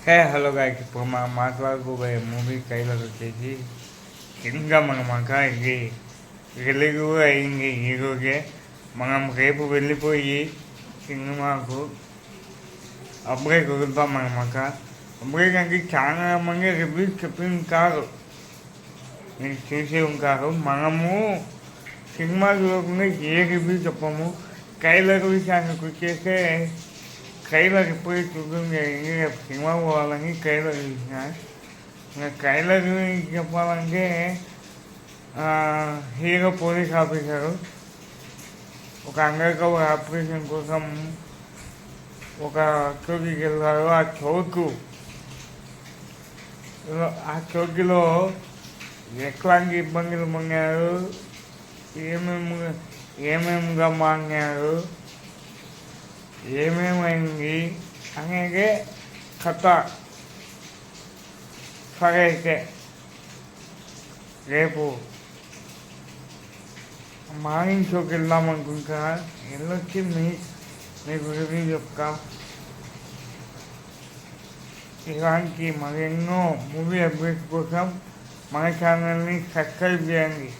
Hello guys, ఇప్పుడు మనం మాట్లాడుకోబోయే movie trailer వచ్చేసి ఇంకా మన మకానికి రిలీజ్ అయింది ఈరోజే. మనం రేపు వెళ్ళిపోయి సినిమాకు అప్పుడే కుదురుతాం అనమాట. అప్పుడే కానీ చాలా మంది రివ్యూస్ చెప్పి ఉంటారు, మీరు చేసి ఉంటారు. మనము సినిమా చూడకుండా ఏ రివ్యూ చెప్పము. ట్రైలర్ విషయానికి వచ్చేస్తే ట్రైలర్ ఇప్పుడే చూస్తుంది, సినిమా పోవాలని ట్రైలర్ చూసిన. ఇంకా ట్రైలర్ గురించి చెప్పాలంటే హీరో పోలీస్ ఆఫీసరు ఒక అండర్ కవర్ ఆపరేషన్ కోసం ఒక చోటుకి వెళ్తారు. ఆ చోటులో ఎట్లాంటి ఇబ్బందులు పొందారు, ఏమేమిగా మారినారు, ఏమేమైంది అనేది కథ. సరే, అయితే రేపు మార్నింగ్ షోకి వెళ్దాం అనుకుంటా. వెళ్ళొచ్చి మీకు రివ్యూ చెప్తా. ఇలాంటి మరెన్నో మూవీ అప్డేట్స్ కోసం మన ఛానల్ని సబ్స్క్రైబ్ చేయండి.